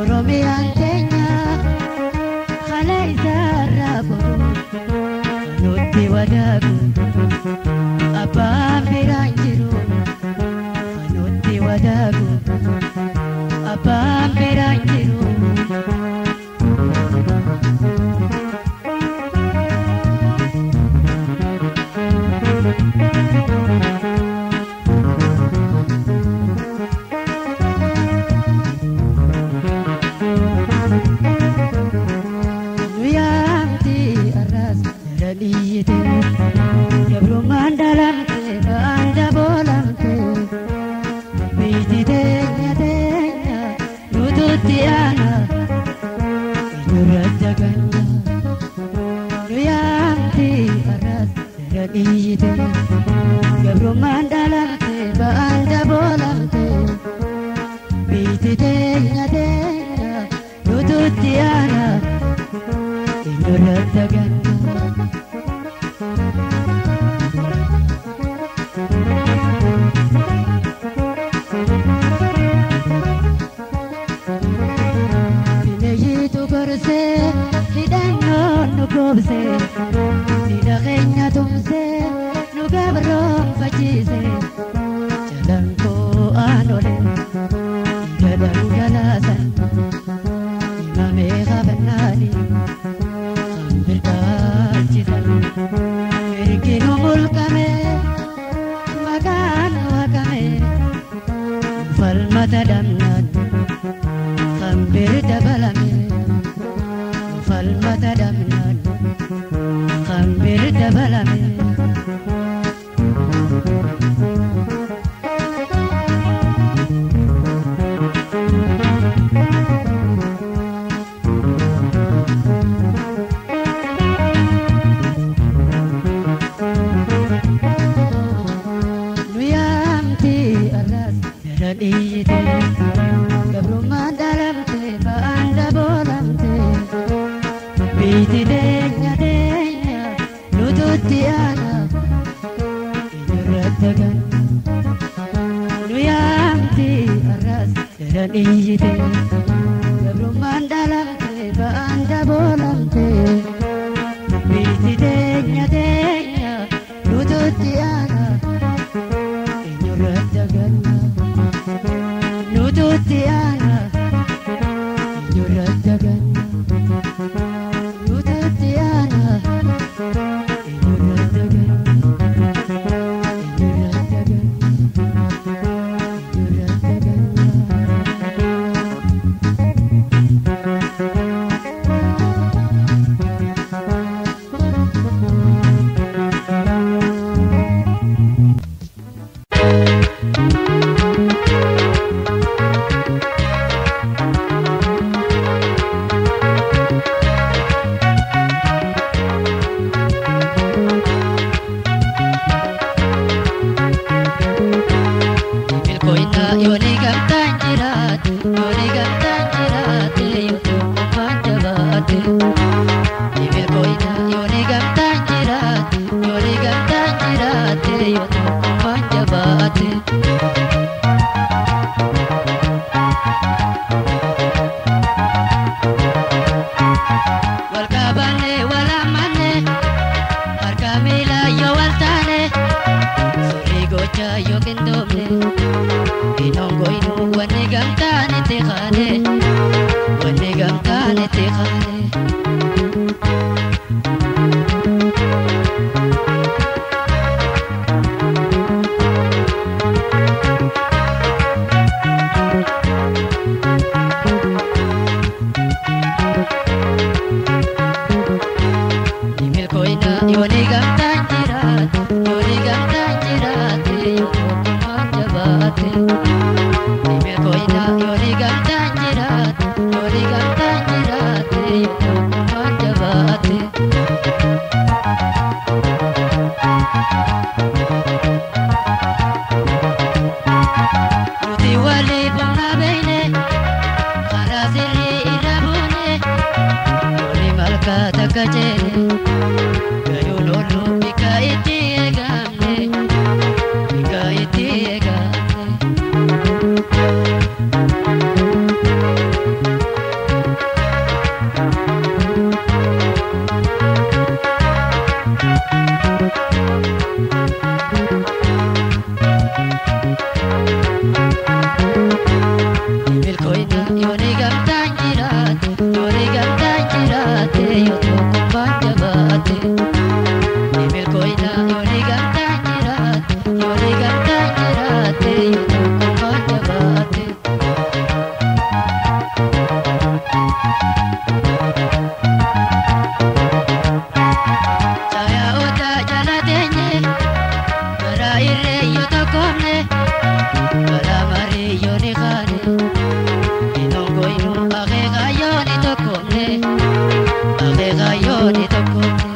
Oromiyaan teenya haala isaarraa boru kan nutti wadaagu abbaan biraan jiru. mandalamte banda bolamte Biti denya nututiana Nurajaganya Nuyamti aras Radiyite Gabru mandalamte banda bolamte Biti denya nututiana Nurajaganya Nugobse, sida kenya tumse, nugabrom fajise, jalan ko anole, jalan galasan, imame khabanani, khambil kajisan, merkinu mulkame, makan wakame, fal mata damnan, khambil dabalame. Falmata damnan khambir dabalame Nuyamti aras radiyite gabruma dalamte banda bolamte Biti denya nututiana Inuratagan Nuyamti aras dan iyite Gabru mandalamte banda bolamte Biti denya nututiana Inuratagan Nututiana Inuratagan Para amarillo ni jane Inongo inu age gayo ni tokone Age gayo ni tokone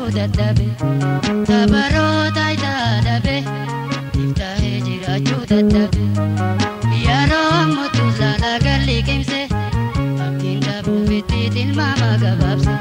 jiraachuu dadhabe tabaroota isaa dhabe iftahee jiraachuu dadhabe yeroo mutu saala galli qimse abdiin dhabuufitti tilmaama gabaabse.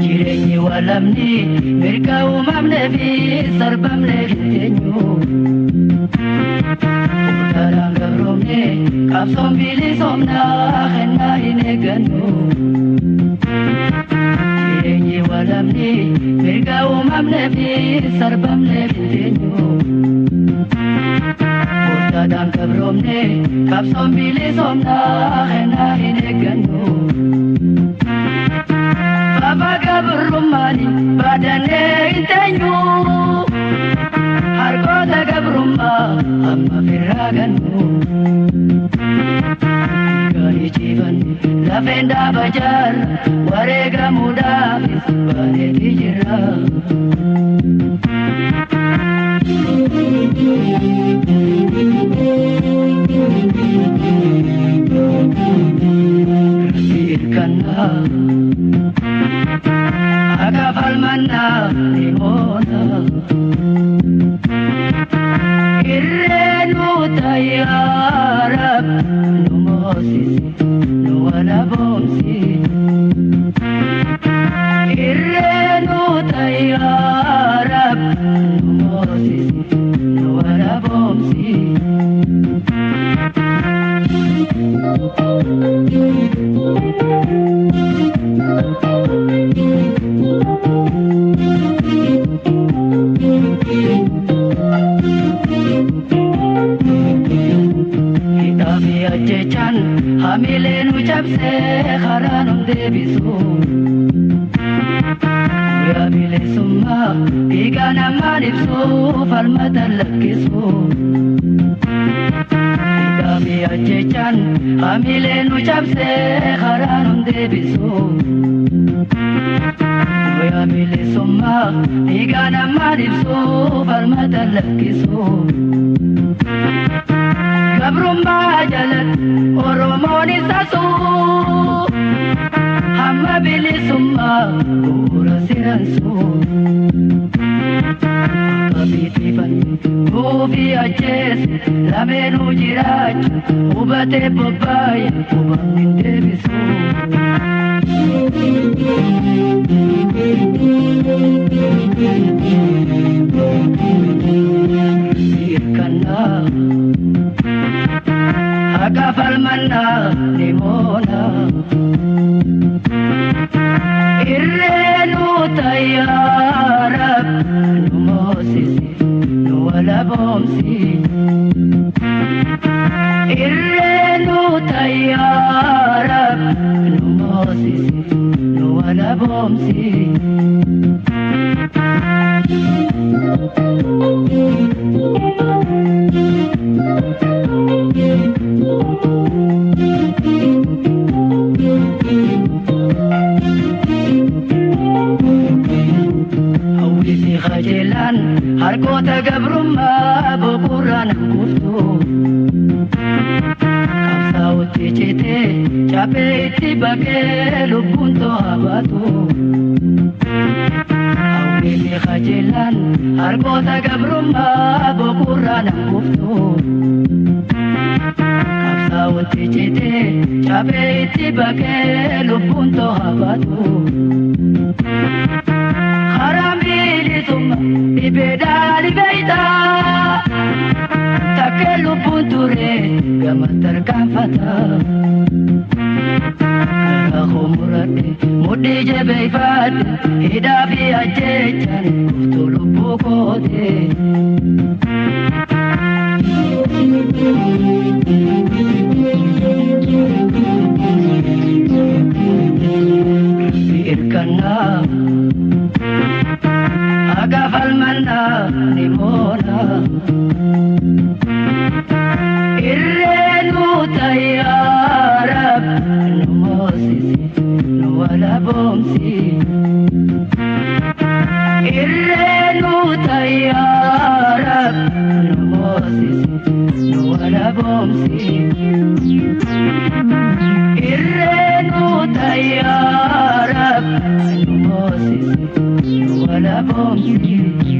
Jireenyi walamni mirga uumamne fi sarbamne fiteenyu Utaraan gabroomne qabsoon bilisomnaa kennaa hin eeggannu Jireenyi walamni mirga uumamne fi sarbamne fiteenyu Utaraan gabroomne qabsoon bilisomnaa kennaa hin eeggannu Baba gabrumani badane intenyu Harkota gabrumma amma firaganu Gani jivan lafenda bajar warega mudafis bane tijira Irkana Agafal manna limona Irrenu tayyarab Numosisi nuwala bomsi Irrenu tayyarab Numosisi nuwala bomsi Hidami ajechan hamilenu jabse kharanum debisu Yamile summa igana manipsu falmatan lakisu Hidami ajechan hamilenu jabse kharanum debisu Yamile summa igana manipsu falmatan lakisu Gabrumma jalat oromoni sasu Hamma bilisumma ura siransu Kabitifan ufi aches lamenu jirach ubate babaya ubamin debisu Irkana Agafal manna limona Irrenu tayyarab Numosisi nuwala bomsi Irrenu tayyarab Numosisi nuwala bomsi Hawisi khajelan harkota gabrumma bukuran kuftu Kapsauti chite chape iti bake lubunto abatu Hawisi khajelan harkota gabrumma bukuran kuftu Kapsauti chite chape iti bake lubunto abatu Haramilisumma ibedali beita Takelu punture gamatar kafata Karahu murate mudi jebeifat Hidafi ajechan kuftulu bukote Irkana Agafal manna limona Irrenu tayyarab Numosisi nuwala bomsi Irrenu tayyarab Numosisi nuwala bomsi Irrenu tayyarab Numosisi nuwala bomsi